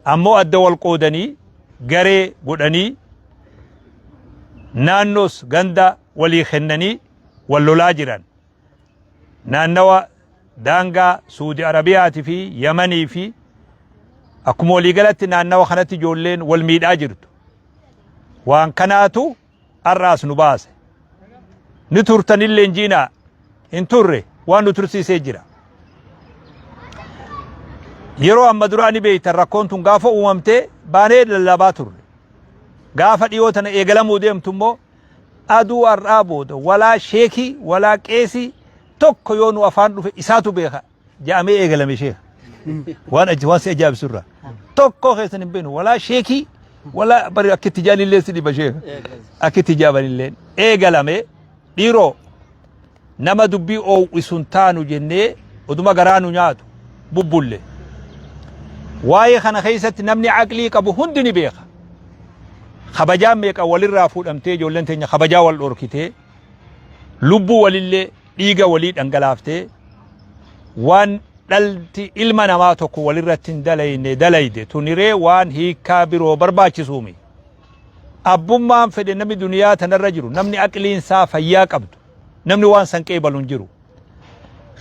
ammoo adda wal qoodanii garee godhanii naannoos ganda walii kennanii wal lolaa jiran naannawa daangaa Suudi Arabiyaati fi Yamanii fi akkuma walii galatti naannawa kanatti ijoolleen wal miidhaa jirtu waan kanaatu arraas nu baase ni turtanillee injiinaa hin turre waan nu tursiisee jira yeroo amma duraani beeytan rakkoon tun gaafa uumamtee baanee lallabaa turre gaafa dhiyoo tana eegalamuu deemtummoo aduu har'aa booda walaa sheekii walaa qeesii tokko yoo nu afaan dhufe isaatu beeka jedhamee eegalame sheeka waan si ajaa'ibsurra tokko keessan hin beenu walaa sheekii walaa bari akkitti jaanillee si dhiba sheeka akkitti jaabanillee eegalame dhiiroo nama dubbii oowwisun taanu jennee oduma garaanu nyaatu bubbulle waa'ee kana keessatti namni aqlii qabu hundi ni beeka kabajaan meeqa walirraa fuudhamtee ijoolleen teenya kabajaa wal dhorkitee lubbuu walillee dhiiga walii dhangalaaftee waan dhalti ilma namaa tokko walirratti hin dalayde tuniree waan hiikaa biroo barbaachisuumi abbummaan fedhe namni duniyaa tanarra jiru namni aqliinsaa fayyaa qabdu namni waan san qeebaluun jiru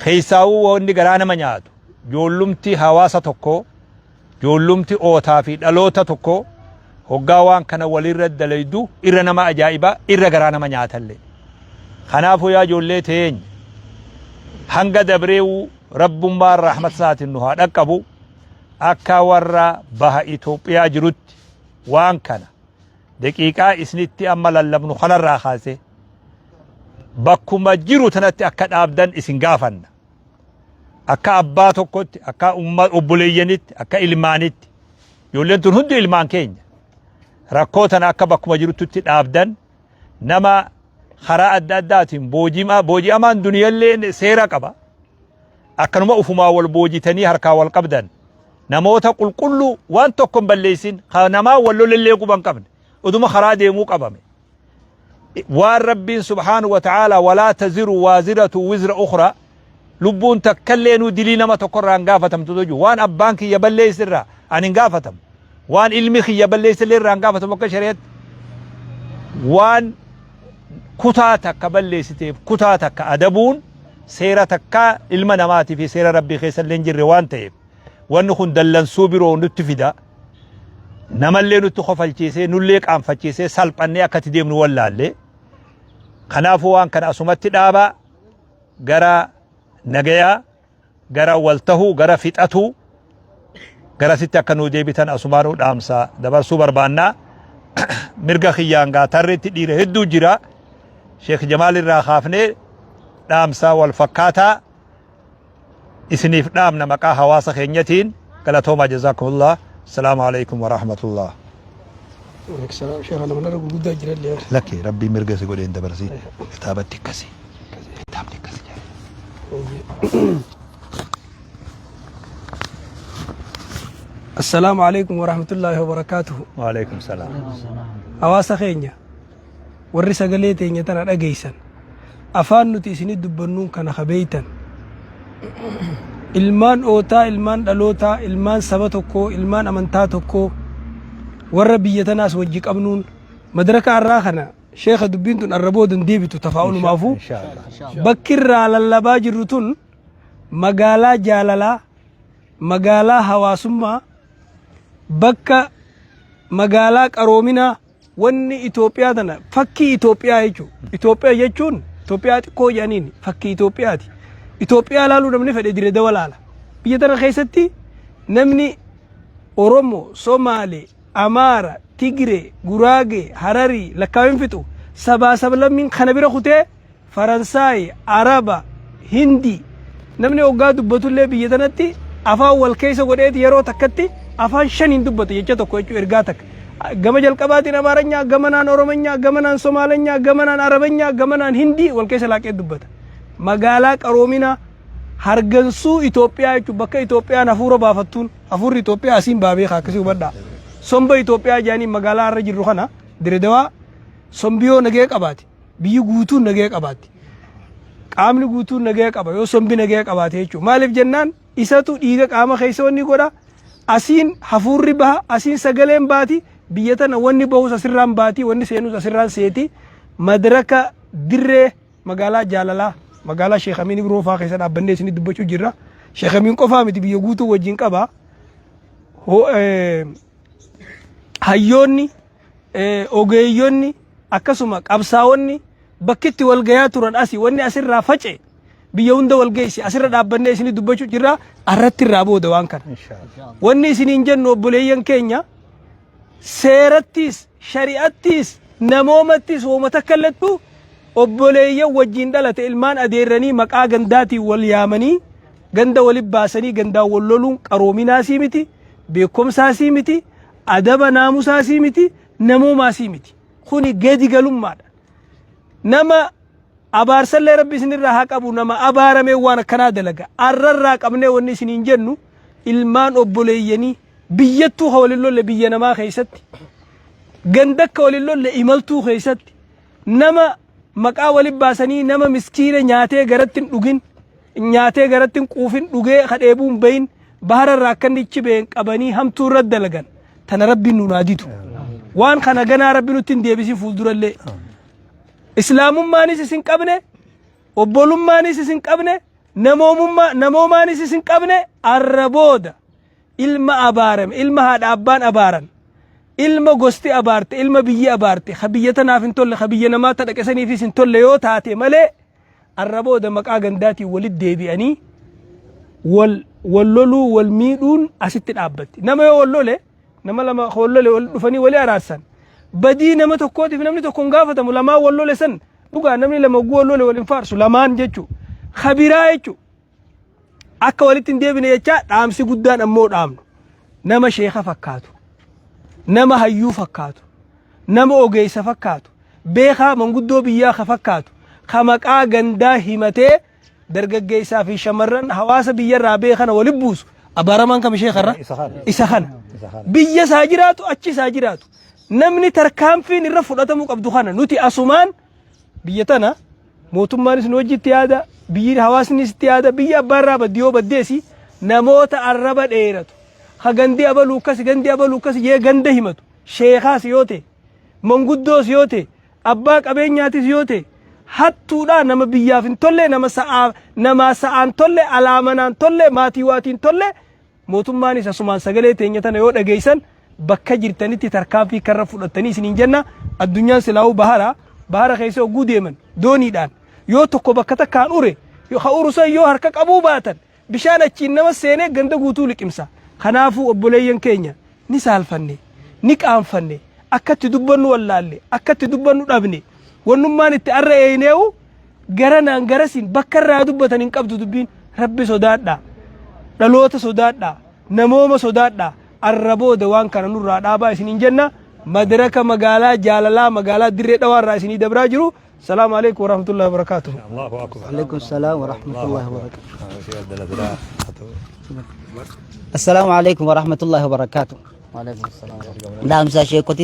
keessaawuu wanni garaa nama nyaatu joollumti hawaasa tokko joollumti ootaa fi dhaloota tokko hoggaa waan kana walirra dalaydu irra nama ajaa'iba irra garaa nama nyaatallee kanaafuu yaa ijoollee teenya hanga dabreewu rabbummaan rahmat isaatiin nu haa dhaqqabu akka warra baha Itoophiyaa jirutti waan kana daqiiqaa isinitti amma lallabnu kanarraa kaase bakkuma jiru tanatti akka dhaabdan isin gaafanna akka abbaa tokkotti akka obboleeyyanitti akka ilmaanitti ijoolleen tun hundi ilmaan keenya rakkoo tana akka bakkuma jirutti dhaabdan nama karaa adda addaatiin booji'amaan duniyallee seera qaba akkanuma ufumaa wal boojitanii harkaa wal qabdan namoota qulqulluu waan tokko hin balleessin namaa wal lolellee quban qabne oduma karaa deemuu qabame waan rabbiin subhaanahu wa ta'aalaa walaa taziru waaziratu wizra ukhraa lubbuun takkalleenu dilii nama tokkorraa hin gaafatamtu toju waan abbaan kiyya balleessirraa ani hin gaafatamu waan ilmi kiyya balleessillee irraa hin gaafatamu akka shari'atti waan kutaa takka balleessiteef kutaa takka adabuun seera takka ilma namaatii fi seera rabbii keessallee hin jirre waan ta'eef wanni kun dallansuu biroo nutti fida namallee nutti kofalchiisee nullee qaanfachiisee salphannee akkatti deemnu wallaallee kanaafuu waan kana asumatti dhaabaa gara nagayaa gara waltahuu gara fixatuu gara sitti akka nuu deebitan asumaanuu dhaamsa dabarsuu barbaannaa mirga kiyyaan gaa tarreetti dhiira hedduu jira Sheekh Jamaal irraa kaafnee dhaamsa wal fakkaataa isiniif dhaamna maqaa hawaasa keenyatiin galatooma jazakumullah السلام عليكم ورحمة الله. وعليكم السلام شيخ أنا من أرجو جدا جلالي. لك ربي مرجع يقول إنت برسي كتابتك كسي كتابتك كسي. السلام عليكم ورحمة الله وبركاته. وعليكم السلام. أواس خينيا ورث قليتي إن تنا رجيسا أفان نتيسني دبنون كان خبيتا ilmaan ootaa ilmaan dhalootaa ilmaan saba tokkoo ilmaan amantaa tokkoo warra biyya tanaas wajji qabnuun madaraka irraa kana sheekha dubbiin tun arraboodan deebitu tafaa'ulumaafu bakki irraa lallabaa jirru tun magaalaa jaalalaa magaalaa hawaasummaa bakka magaalaa qaroominaa wanni Itoophiyaa tana fakkii Itoophiyaa jechuun Itoophiyaa xiqqoo jedhaniin fakkii Itoophiyaati Itoophiyaa laaluu namni fedhe dire dawalaala biyya tana keessatti namni Oromoo Somaalee Amaara Tigiree Guraagee Hararii lakkaawin fixu sabaa sablammiin kana bira kutee Faransaay Araba Hindi namni hoggaa dubbatullee biyya tanatti afaan wal keessa godheeti yeroo takkatti afaan shaniin dubbatu jecha tokko jechuu ergaa takka gama jalqabaatiin Amaaranyaa gamanaan Oromonyaa gamanaan Somaalenyaa gamanaan Arabanyaa gamanaan Hindi wal keessa laaqee dubbata magaalaa qaroomina hargansuu Itoophiyaa jechuun bakka Itoophiyaan hafuura baafattuun hafuurri Itoophiyaa asiin baabee akkasii hubadhaa somba Itoophiyaa jaanii magaalaa irra jirru kana Diredawaa sombiyoo nagee qabaati biyyi guutuun nagee qabaati qaamni guutuun nagee qaba yoo sombi nagee qabaate jechuudha maaliif jennaan isatu dhiiga qaama keessa wanni godha asiin hafuurri baha asiin sagaleen baati biyya tana wanni bahus asirraan baati wanni seenus asirraan seeti madraka dirree magaalaa jaalalaa magaalaa Sheekh Amin Ibiroo faa keessa dhaabbannee isin dubbachuu jirra. Sheekh Amin qofaa miti biyya guutuu wajjin qaba. Hayyoonni ogeeyyonni akkasuma qabsaa'onni bakkitti wal gayaa turan asii wanni asirraa face biyya hunda wal geessi asirra dhaabbannee isin dubbachuu jirra arratti irraa booda waan kana. Wanni isiniin jennu obboleeyyan keenya seerattis shari'attis namoomattis woomata kallattu obboleeyyan wajjin dhalate ilmaan adeeranii maqaa gandaatiin wal yaamanii ganda walib baasanii gandaa wal loluun qaroominaasii miti beekumsaasii miti adaba naamusaasii miti namoomaasii miti kuni gadi galummaadha. Nama abaarsallee rabbi isinirraa haa qabu nama abaaramee waan akkanaa dalaga arrarraa qabnee wanni isiniin jennu ilmaan obboleeyyanii biyyattuu hawalin lolle biyya namaa keessatti gandakka walin lolle imaltuu keessatti nama maqaa walib baasanii nama miskiina nyaatee garattin dhugin nyaatee garattin quufin dhugee kadheebuun bayin bahararraa akkannichi been qabanii hamtuu irra dalagan tana rabbiin nu naaditu waan kana ganaa rabbi nutti hin deebisin fuuldurallee islaamummaanis isin qabne obbolummaanis isin qabne namoomaanis isin qabne arra booda ilma abaarame ilma haadha abbaan abaaran ilma gosti abaarte ilma biyyi abaarte habiyya tanaaf hin tolle habiyya namaa ta dhaqesaniifis hin tolle yoo taate malee arra booda maqaa gandaatiin walit deebi'anii wal loluu wal miidhuun asitti dhaabbatti nama yoo wal lole nama lama wal lole wal dhufanii walii araarsan badii nama tokkootiif namni tokko hin gaafatamu lamaa wal lole san dhugaa namni lama wal lole wal hin faarsu lamaan jechuu khabiraa jechuu akka walitti hin deebine jechaa dhaamsi guddaan ammoo dhaamnu nama sheekha fakkaatu nama hayyuu fakkaatu nama ogeessa fakkaatu beekaa manguddoo biyyaa ka fakkaatu ka maqaa gandaa himatee dargaggeessaa fi shamarran hawaasa biyyarraa beekana walib buusu abaaramaan kam sheekarra isa kana biyya isaa jiraatu achi isaa jiraatu namni tarkaanfiin irra fudhatamuu qabdu kana nuti asumaan biyya tana mootummaanis nu wajjitti yaada biyyi hawaasnis itti yaada biyya abbaarraa baddiyoo baddeesi namoota arraba dheeratu ha gandi abaluu akkas jee ganda himatu sheekaas yoo ta'e manguddoos yoo ta'e abbaa qabeenyaatis yoo ta'e hattuudhaa nama biyyaaf hin tolle nama sa'aan tolle alaamanaan tolle maatii waatiin tolle mootummaanis asumaan sagalee teenya tana yoo dhageessan bakka jirtanitti tarkaanfii karra fudhattanii isiniin jenna addunyaan silaa'uu bahara keessa oguu deeman dooniidhaan yoo tokko bakka takkaan ure yoo urusan yoo harka qabuu baatan bishaan achiin nama seenee ganda guutuu liqimsa. Kanaafuu obboleeyyan keenya ni saalfanne ni qaanfanne akkatti dubbannu wallaalle akkatti dubbannu dhabne wannummaan itti arra eeneewu garanaan garasin bakka irraa dubbatan hin qabdu dubbiin rabbi sodaadhaa dhaloota sodaadhaa namooma sodaadhaa arra booda waan kana nurraa dhaabaa isiniin jenna madraka magaalaa jaalalaa magaalaa dirree dhawaarraa isinii dabraa jiru. السلام عليكم ورحمة الله وبركاته. الله أكبر. وعليكم السلام ورحمة الله وبركاته. السلام عليكم ورحمة الله وبركاته. وعليكم السلام ورحمة الله.